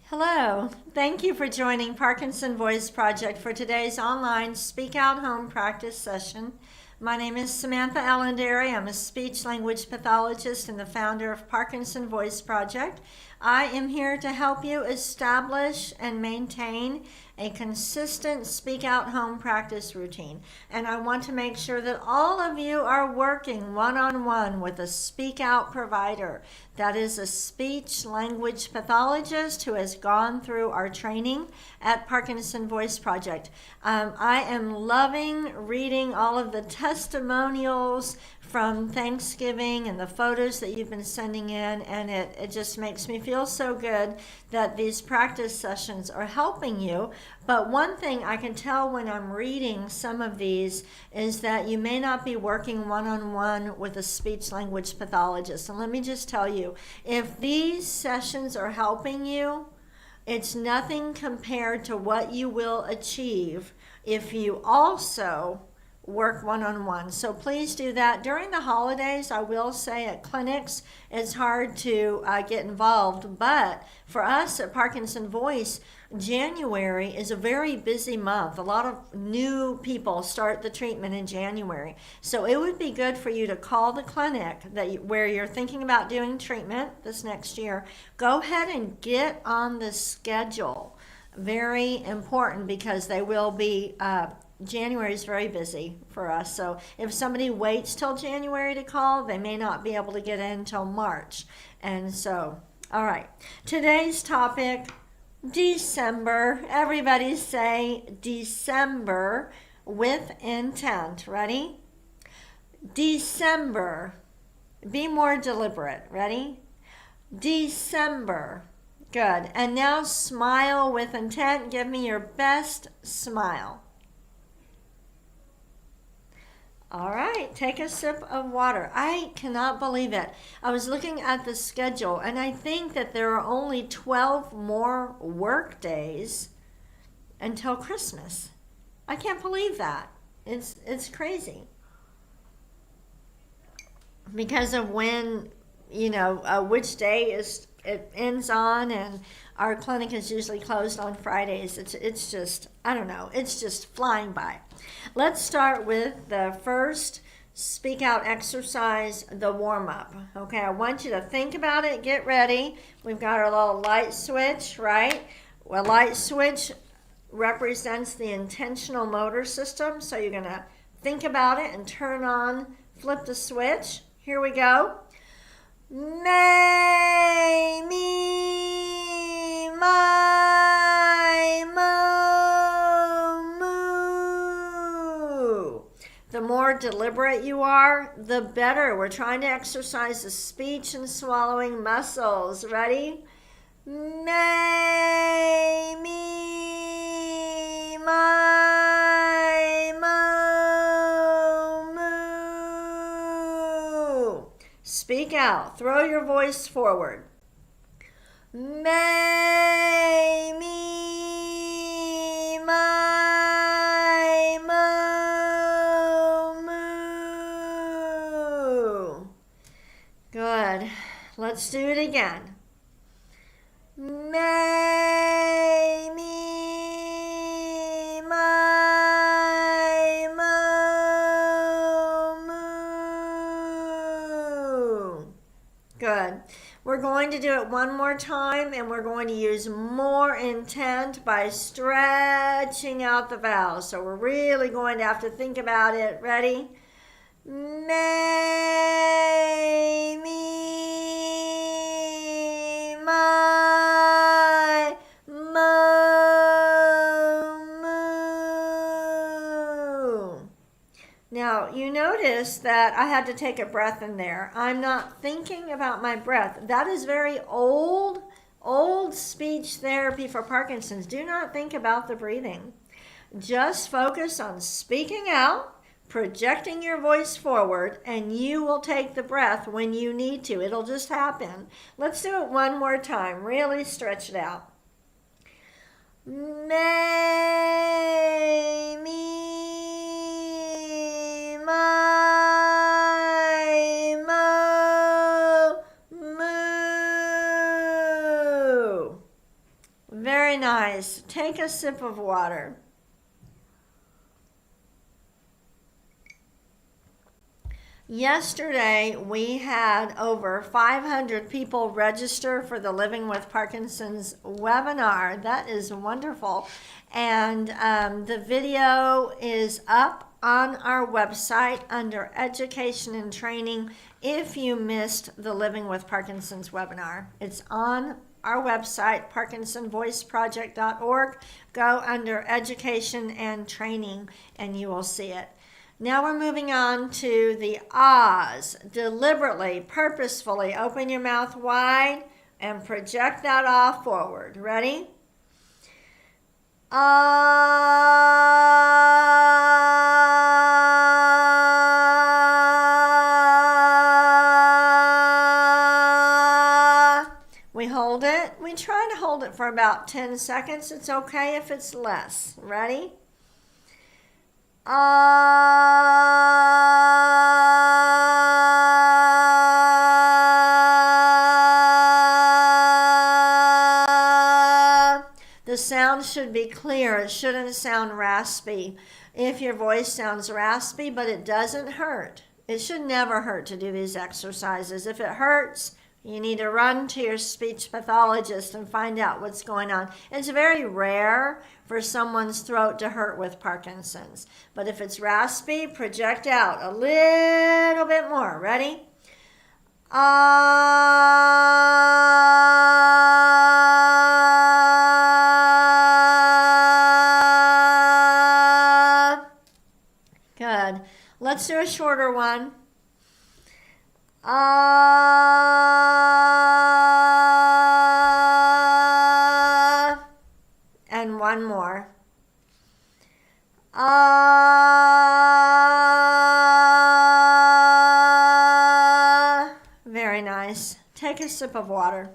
Hello, thank you for joining Parkinson Voice Project for today's online Speak Out Home practice session. My name is Samantha Allenderry. I'm a speech language pathologist and the founder of Parkinson Voice Project. I am here to help you establish and maintain a consistent Speak Out Home practice routine. And I want to make sure that all of you are working one-on-one with a Speak Out provider. That is a speech language pathologist who has gone through our training at Parkinson Voice Project. I am loving reading all of the testimonials from Thanksgiving and the photos that you've been sending in, and it just makes me feel so good that these practice sessions are helping you. But one thing I can tell when I'm reading some of these is that you may not be working one-on-one with a speech language pathologist. And let me just tell you, if these sessions are helping you, it's nothing compared to what you will achieve if you also work one-on-one. So please do that. During the holidays, I will say at clinics, it's hard to get involved. But for us at Parkinson Voice, January is a very busy month. A lot of new people start the treatment in January. So it would be good for you to call the clinic where you're thinking about doing treatment this next year. Go ahead and get on the schedule. Very important because they will be January is very busy for us. So if somebody waits till January to call, they may not be able to get in till March. And so, all right. Today's topic, December. Everybody say December with intent. Ready? December. Be more deliberate. Ready? December. Good. And now smile with intent. Give me your best smile. All right, take a sip of water. I cannot believe it. I was looking at the schedule, and I think that there are only 12 more work days until Christmas. I can't believe that. It's crazy. Because of when, which day it ends on, and our clinic is usually closed on Fridays. It's just, I don't know, it's just flying by. Let's start with the first speak out exercise, the warm-up. Okay, I want you to think about it, get ready. We've got our little light switch, right? Well, light switch represents the intentional motor system, so you're gonna think about it and turn on, flip the switch. Here we go. May, me, my, moo. The more deliberate you are, the better. We're trying to exercise the speech and swallowing muscles. Ready? May, me, my, moo. Speak out. Throw your voice forward. May, me, my, moo. Good. Let's do it again. May, me, my, moo. Good. We're going to do it one more time, and we're going to use more intent by stretching out the vowels. So we're really going to have to think about it. Ready? May, me, my, moo. Now, you notice that I had to take a breath in there. I'm not thinking about my breath. That is very old speech therapy for Parkinson's. Do not think about the breathing. Just focus on speaking out, projecting your voice forward, and you will take the breath when you need to. It'll just happen. Let's do it one more time. Really stretch it out. May, me, my, moo. nice. Take a sip of water. Yesterday, we had over 500 people register for the Living with Parkinson's webinar. That is wonderful. And the video is up on our website under Education and Training if you missed the Living with Parkinson's webinar. It's on our website, parkinsonvoiceproject.org. Go under Education and Training and you will see it. Now we're moving on to the ahs. Deliberately, purposefully open your mouth wide and project that ah forward. Ready? Ah. We hold it. We try to hold it for about 10 seconds. It's okay if it's less. Ready? The sound should be clear. It shouldn't sound raspy. If your voice sounds raspy, but it doesn't hurt. It should never hurt to do these exercises. If it hurts, you need to run to your speech pathologist and find out what's going on. It's very rare for someone's throat to hurt with Parkinson's. But if it's raspy, project out a little bit more. Ready? Good. Let's do a shorter one. And one more. Very nice. Take a sip of water.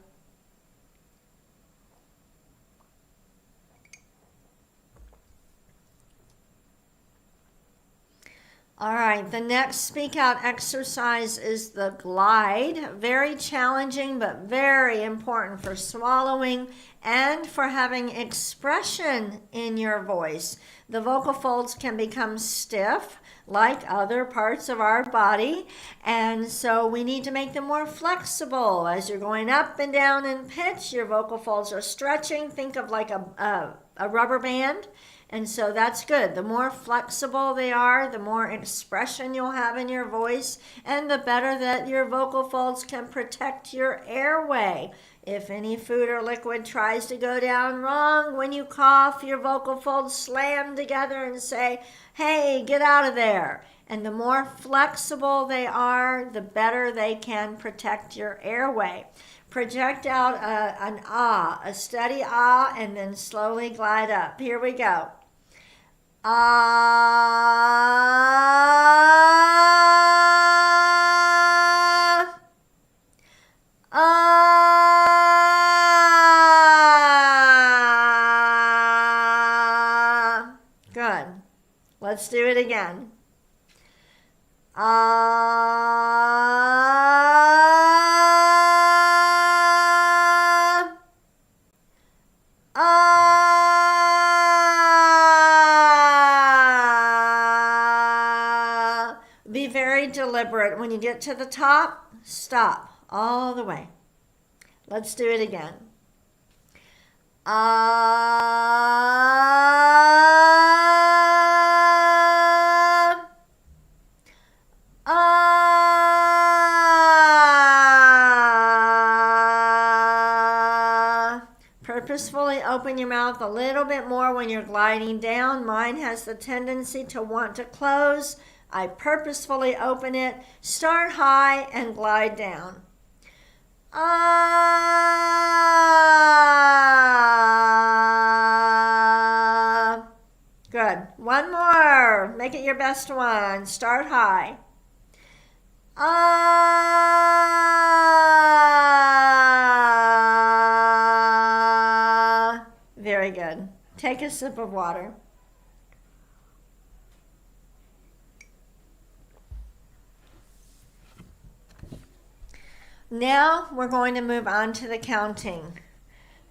All right, the next speak out exercise is the glide. Very challenging, but very important for swallowing and for having expression in your voice. The vocal folds can become stiff like other parts of our body, and so we need to make them more flexible. As you're going up and down in pitch, your vocal folds are stretching. Think of like a rubber band. And so that's good. The more flexible they are, the more expression you'll have in your voice, and the better that your vocal folds can protect your airway. If any food or liquid tries to go down wrong, when you cough, your vocal folds slam together and say, hey, get out of there. And the more flexible they are, the better they can protect your airway. Project out an ah, a steady ah, and then slowly glide up. Here we go. Ah, ah. Good. Let's do it again. Be very deliberate. When you get to the top, stop all the way. Let's do it again. Purposefully open your mouth a little bit more when you're gliding down. Mine has the tendency to want to close. I purposefully open it, start high, and glide down. Ah. Good. One more. Make it your best one. Start high. Ah. Very good. Take a sip of water. Now we're going to move on to the counting.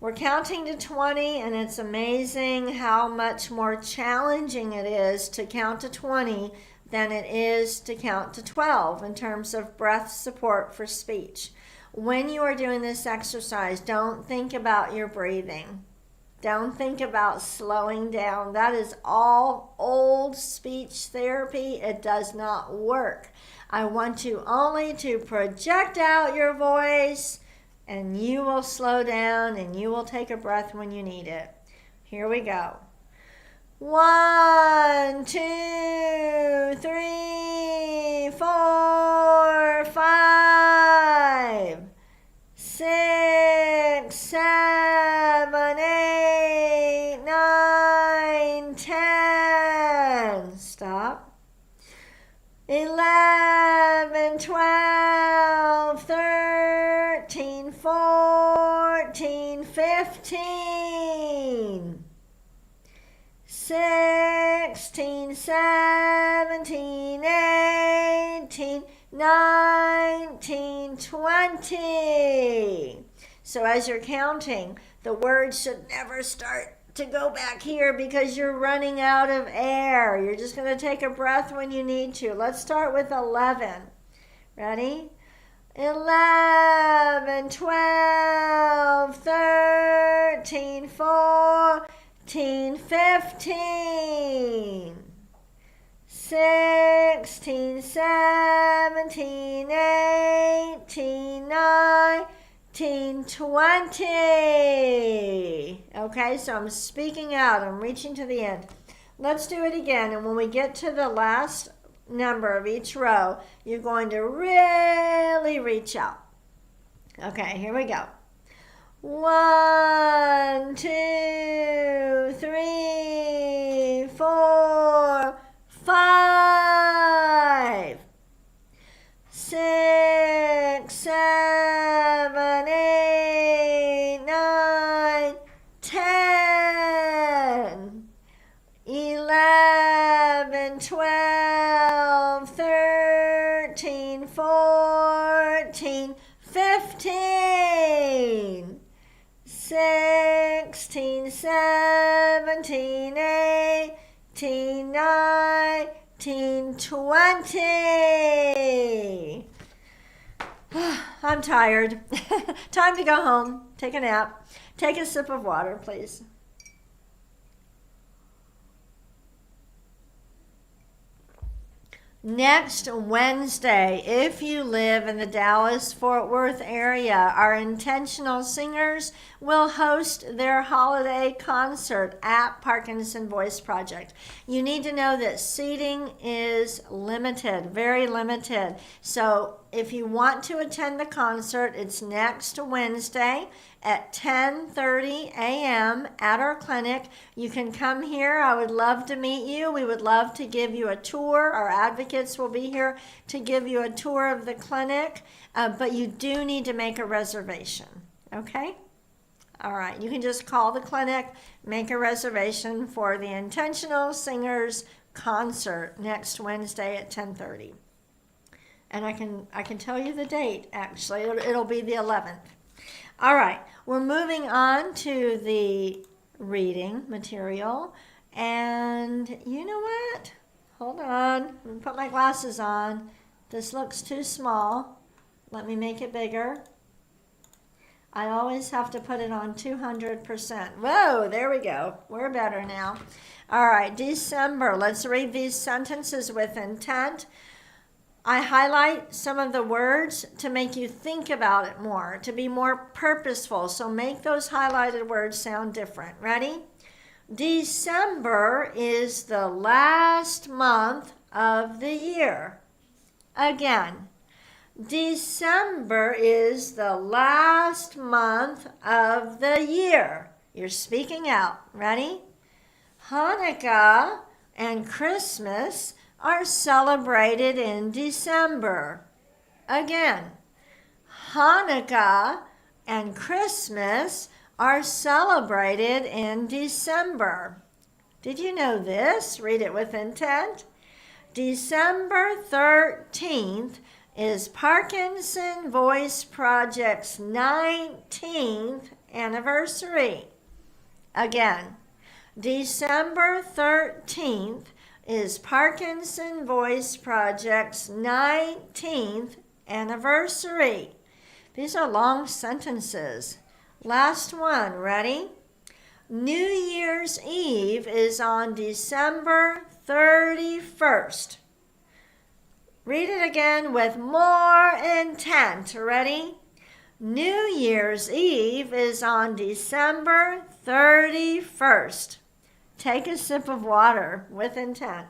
We're counting to 20, and it's amazing how much more challenging it is to count to 20 than it is to count to 12 in terms of breath support for speech. When you are doing this exercise, don't think about your breathing. Don't think about slowing down. That is all old speech therapy. It does not work. I want you only to project out your voice, and you will slow down and you will take a breath when you need it. Here we go. 1, 2, 3, 4, 5, 6, 7, 8, 9, 10. Stop. 11, 12, 13, 14, 15, 16, 17, 18, 19, 20. So as you're counting, the words should never start to go back here because you're running out of air. You're just going to take a breath when you need to. Let's start with 11. Ready? 11, 12, 13, 14, 15, 16, 17, 18, 19, 20. Okay, so I'm speaking out. I'm reaching to the end. Let's do it again. And when we get to the last number of each row, you're going to really reach out. Okay, here we go. 1, 2, 3, 4, 5, 6, 7, 8, 9, 10, 11, 12, 13, 14, 15, 16, 17, 18, 19, 20. I'm tired. Time to go home. Take a nap. Take a sip of water, please. Next Wednesday, if you live in the Dallas-Fort Worth area, our intentional singers will host their holiday concert at Parkinson Voice Project. You need to know that seating is limited, very limited. So if you want to attend the concert, it's next Wednesday at 10:30 a.m. at our clinic. You can come here. I would love to meet you. We would love to give you a tour. Our advocates will be here to give you a tour of the clinic, but you do need to make a reservation, okay? All right, you can just call the clinic, make a reservation for the Intentional Singers concert next Wednesday at 10:30. And I can tell you the date, actually. It'll be the 11th. All right, we're moving on to the reading material. And you know what? Hold on. Let me put my glasses on. This looks too small. Let me make it bigger. I always have to put it on 200%. Whoa, there we go. We're better now. All right, December. Let's read these sentences with intent. I highlight some of the words to make you think about it more, to be more purposeful. So make those highlighted words sound different. Ready? December is the last month of the year. Again, December is the last month of the year. You're speaking out. Ready? Hanukkah and Christmas are celebrated in December. Again, Hanukkah and Christmas are celebrated in December. Did you know this? Read it with intent. December 13th is Parkinson Voice Project's 19th anniversary. Again, December 13th is Parkinson Voice Project's 19th anniversary. These are long sentences. Last one, ready? New Year's Eve is on December 31st. Read it again with more intent. Ready? New Year's Eve is on December 31st. Take a sip of water with intent.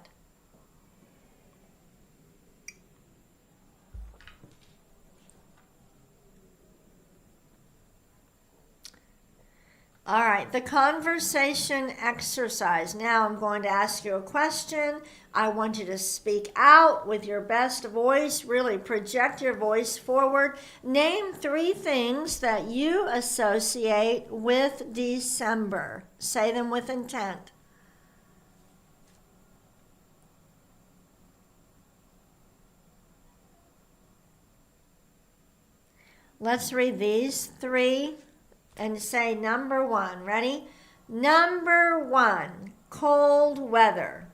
All right, the conversation exercise. Now I'm going to ask you a question. I want you to speak out with your best voice, really project your voice forward. Name 3 things that you associate with December. Say them with intent. Let's read these 3 and say number 1. Ready? Number 1, cold weather.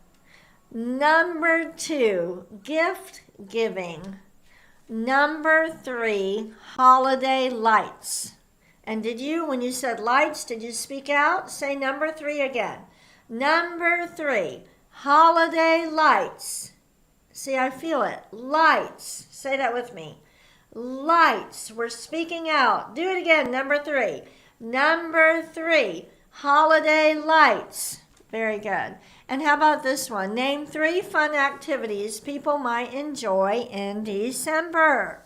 Number 2, gift giving. Number 3, holiday lights. And when you said lights, did you speak out? Say number 3 again. Number 3, holiday lights. See, I feel it. Lights. Say that with me. Lights. We're speaking out. Do it again. Number 3. Number 3. Holiday lights. Very good. And how about this one? Name 3 fun activities people might enjoy in December.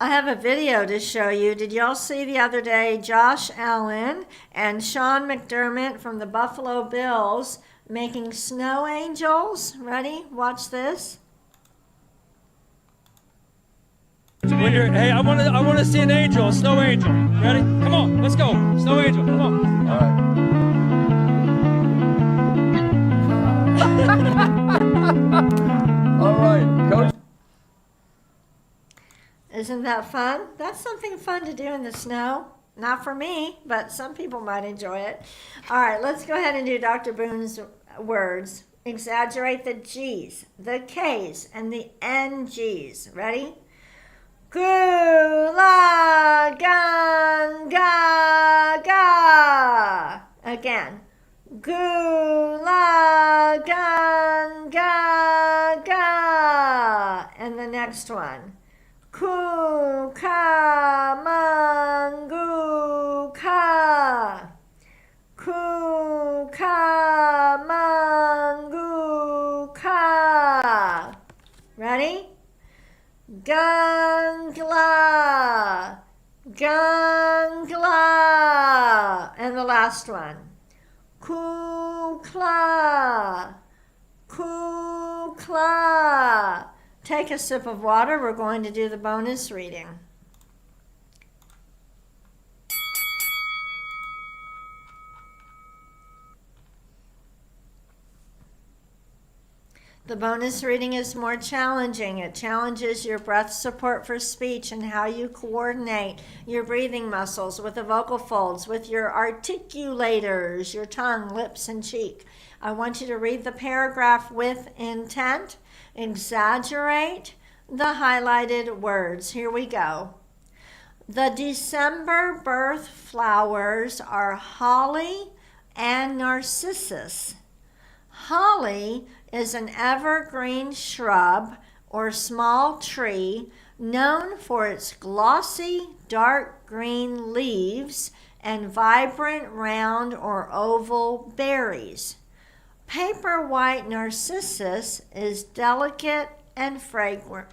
I have a video to show you. Did y'all see the other day Josh Allen and Sean McDermott from the Buffalo Bills making snow angels? Ready? Watch this. Hey, I want to see an angel, a snow angel. Ready? Come on, let's go. Snow angel, come on. All right, Coach. Isn't that fun? That's something fun to do in the snow. Not for me, but some people might enjoy it. All right, let's go ahead and do Dr. Boone's words. Exaggerate the G's, the K's, and the NG's. Ready? Gula gan ga ga. Again. Gula gan ga ga. And the next one. Ku ka mangu ka. Ku ka mangu ka. Ready? Gangla. Gangla. And the last one. Kukla. Kukla. Take a sip of water. We're going to do the bonus reading. The bonus reading is more challenging. It challenges your breath support for speech and how you coordinate your breathing muscles with the vocal folds, with your articulators, your tongue, lips, and cheek. I want you to read the paragraph with intent. Exaggerate the highlighted words. Here we go. The December birth flowers are holly and narcissus. Holly is an evergreen shrub or small tree known for its glossy dark green leaves and vibrant round or oval berries. Paper white narcissus is delicate and fragrant.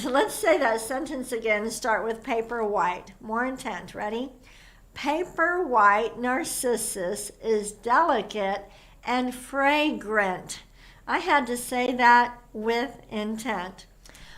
Let's say that sentence again. Start with paper white. More intent. Ready? Paper white narcissus is delicate and fragrant. I had to say that with intent.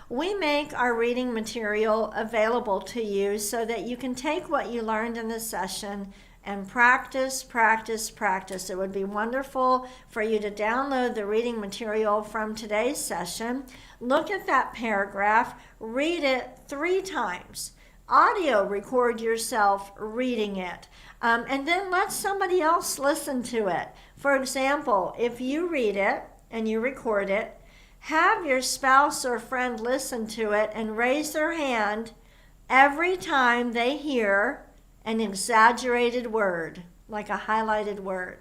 We make our reading material available to you so that you can take what you learned in the session and practice, practice, practice. It would be wonderful for you to download the reading material from today's session. Look at that paragraph, read it 3 times. Audio record yourself reading it, and then let somebody else listen to it. For example, if you read it and you record it, have your spouse or friend listen to it and raise their hand every time they hear an exaggerated word, like a highlighted word.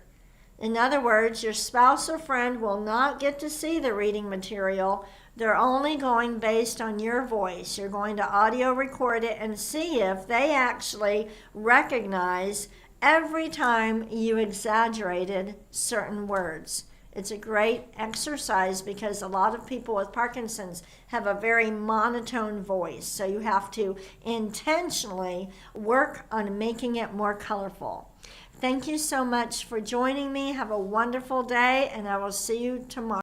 In other words, your spouse or friend will not get to see the reading material. They're only going based on your voice. You're going to audio record it and see if they actually recognize every time you exaggerated certain words. It's a great exercise because a lot of people with Parkinson's have a very monotone voice. So you have to intentionally work on making it more colorful. Thank you so much for joining me. Have a wonderful day, and I will see you tomorrow.